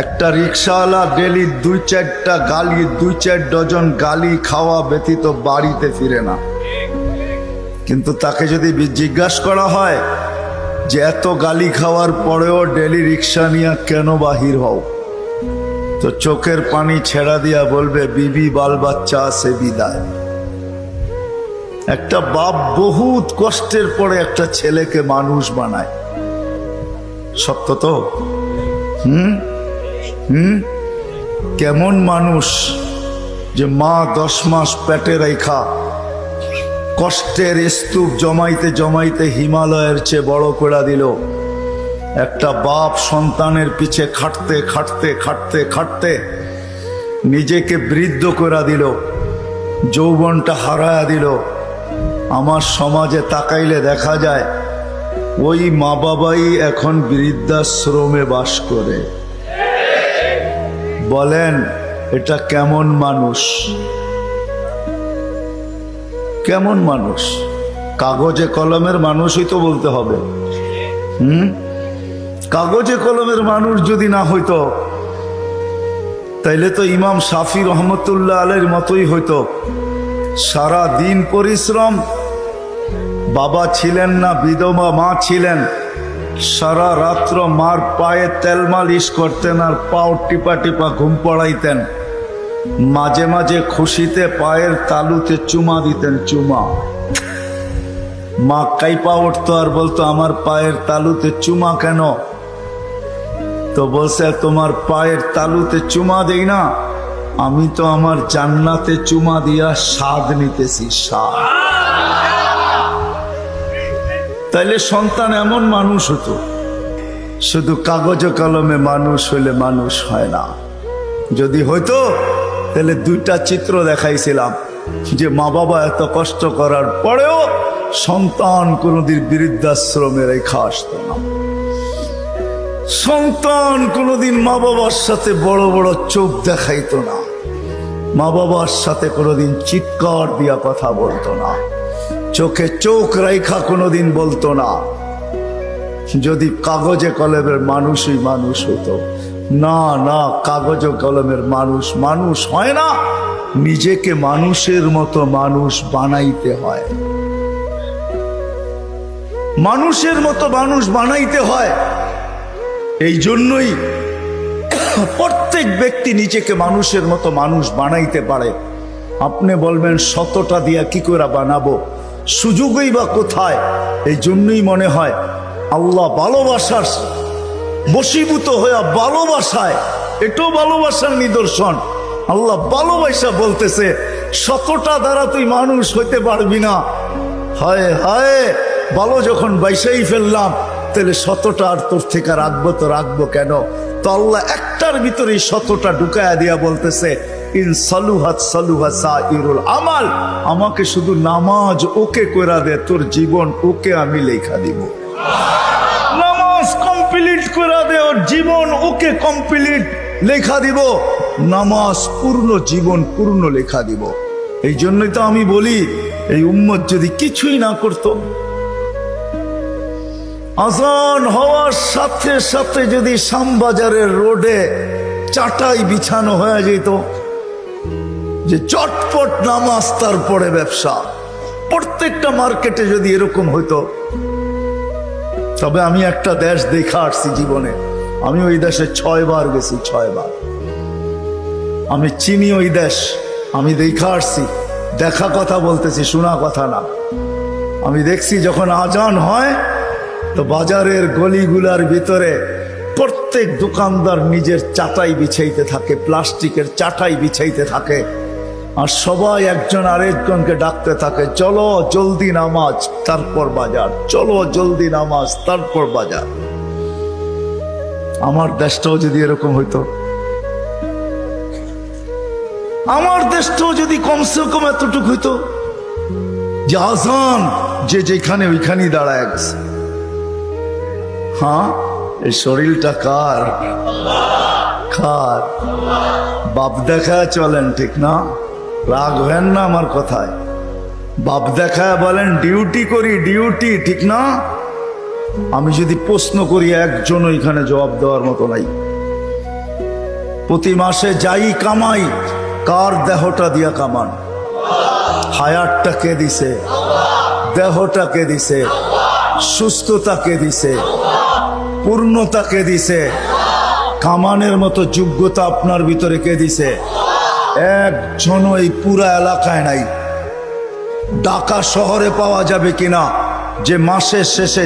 একটা রিক্সাওয়ালা ডেলি 2-4টা গালি, 2-4 ডজন গালি খাওয়া ব্যতীত বাড়িতে ফিরে না। কিন্তু তাকে যদি জিজ্ঞাসা করা হয় যে এত গালি খাওয়ার পরেও ডেলি রিক্সা নিয়ে কেন বাহির হও, তো চোখের পানি ছেড়া দিয়া বলবে বিবি বাল বাচ্চা আছে বিদায়। একটা বাপ বহুত কষ্টের পরে একটা ছেলেকে মানুষ বানায়, সত্য তো? কেমন মানুষ যে মা 10 মাস পেটে রাইখা কষ্টের স্তূপ জমাইতে জমাইতে হিমালয়ের চেয়ে বড় করে দিল। একটা বাপ সন্তানের পিছে খাটতে খাটতে খাটতে খাটতে নিজেকে বৃদ্ধ করে দিল, যৌবনটা হারায়া দিল। আমার সমাজে তাকাইলে দেখা যায় ওই মা বাবাই এখন বৃদ্ধাশ্রমে বাস করে। বলেন এটা কেমন মানুষ? কেমন মানুষ? কাগজে কলমের মানুষই তো বলতে হবে। কাগজে কলমের মানুষ যদি না হইতো তাইলে তো ইমাম শাফি রহমতুল্লাহ আলাইহির মতোই হইতো। সারা দিন পরিশ্রম, বাবা ছিলেন না, বিধবা মা ছিলেন, সারা রাত্র মার পায়ে তেল মালিশ করতেন আর পাও টিপা টিপা ঘুম পড়াইতেন। মাঝে মাঝে খুশিতে পায়ের তালুতে চুমা দিতেন, চুমা। মা কাইপা উঠতো আর বলতো আমার পায়ের তালুতে চুমা কেন? তো বলছে তোমার পায়ের তালুতে চুমা দেই না, আমি তো আমার জান্নাতে চুমা দিয়া স্বাদ নিতেছি, স্বাদ। তাইলে সন্তান এমন মানুষ হতো। শুধু কাগজ কলমে মানুষ হইলে মানুষ হয় না। যদি হইতো তাহলে 2টা চিত্র দেখাইছিলাম যে মা বাবা এত কষ্ট করার পরেও সন্তান কোনোদিন বৃদ্ধাশ্রমে রেখা আসতো না। সন্তান কোনোদিন মা বাবার সাথে বড় বড় চোখ দেখাইতো না, মা বাবার সাথে কোনোদিন চিৎকার দিয়া কথা বলতো না, চোখে চোখ রেখা কোনোদিন বলতো না। যদি কাগজে কলমের মানুষই মানুষ হতো। না না, কাগজ কলমের মানুষ মানুষ হয় না, নিজেকে মানুষের মতো মানুষ বানাইতে হয়। মানুষের মতো মানুষ বানাইতে হয়। এই জন্যই প্রত্যেক ব্যক্তি নিজেকে মানুষের মতো মানুষ বানাইতে পারে। আপনি বলবেন 100টা দিয়া কি করে বানাবো, সুযোগই বা কোথায়? এই জন্যই মনে হয় আল্লাহ ভালোবাসার বশীভূত হয়ে ভালোবাসায়, এটাও ভালোবাসার নিদর্শন। আল্লাহ ভালোবাসা বলতেছে 100টা দ্বারা তুই মানুষ হইতে পারবি না। হায় হায়, ভালো যখন বাইসাই ফেললাম তাহলে 100টা আর তোর থেকে রাখবো তো রাখবো কেন? তো আল্লাহ একটার ভিতরে 100টা ঢুকায়া দিয়া বলতেছে ইন সালুহাত সালুহা সাইরুল আমাল, আমাকে শুধু নামাজ ওকে কইরা দে, তোর জীবন ওকে আমি লেখা দিব। নামাজ কমপ্লিট কইরা দে, ওর জীবন ওকে কমপ্লিট লেখা দিব। নামাজ পূর্ণ, জীবন পূর্ণ লেখা দিব। এই জন্যই তো আমি বলি এই উম্মত যদি কিছুই না করতো, আজান হওয়ার সাথে সাথে যদি শ্যামবাজারের রোডে চাটাই বিছানো হয়ে যেত, যে চটপট নামাজ তারপরে ব্যবসা, প্রত্যেকটা মার্কেটে যদি এরকম হইতো। তবে আমি একটা দেশ দেখা আসছি জীবনে, আমি ওই দেশে 6 বার গেছি, 6 বার। আমি চিনি ওই দেশ, আমি দেখা আসছি। দেখা কথা বলতেছি, শোনা কথা না। আমি দেখছি যখন আজান হয় তো বাজারের গলিগুলার ভিতরে প্রত্যেক দোকানদার নিজের চাটাই বিছাইতে থাকে, প্লাস্টিকের চাটাই বিছাইতে থাকে, আর সবাই একজন আরেকজনকে ডাকতে থাকে, চলো জলদি নামাজ তারপর বাজার, চলো জলদি নামাজ তারপর বাজার। আমার দেশটাও যদি এরকম হইতো, আমার দেশটাও যদি কমসে কম এতটুকু হইতো যে আজান যে যেখানে ওইখানেই দাঁড়ায় গেছে। হ্যাঁ, এই শরীরটা কার? কার? বাপ দেখা চলেন, ঠিক না? রাগ হেন না আমার কথায়। বাপ দেখা বলেন ডিউটি করি, ডিউটি, ঠিক না? আমি যদি প্রশ্ন করি একজন ওইখানে জবাব দেওয়ার মতো নাই। প্রতি মাসে যাই কামাই, কার দেহটা দিয়া কামান? হায়াতটা কে দিছে? দেহটা কে দিছে? সুস্থতা কে দিছে? পূর্ণতা কে দিছে? কামানের মতো যোগ্যতা আপনার ভিতরে কে দিছে? একজনও এই পুরা এলাকায় নাই। ঢাকা শহরে পাওয়া যাবে কিনা যে মাসের শেষে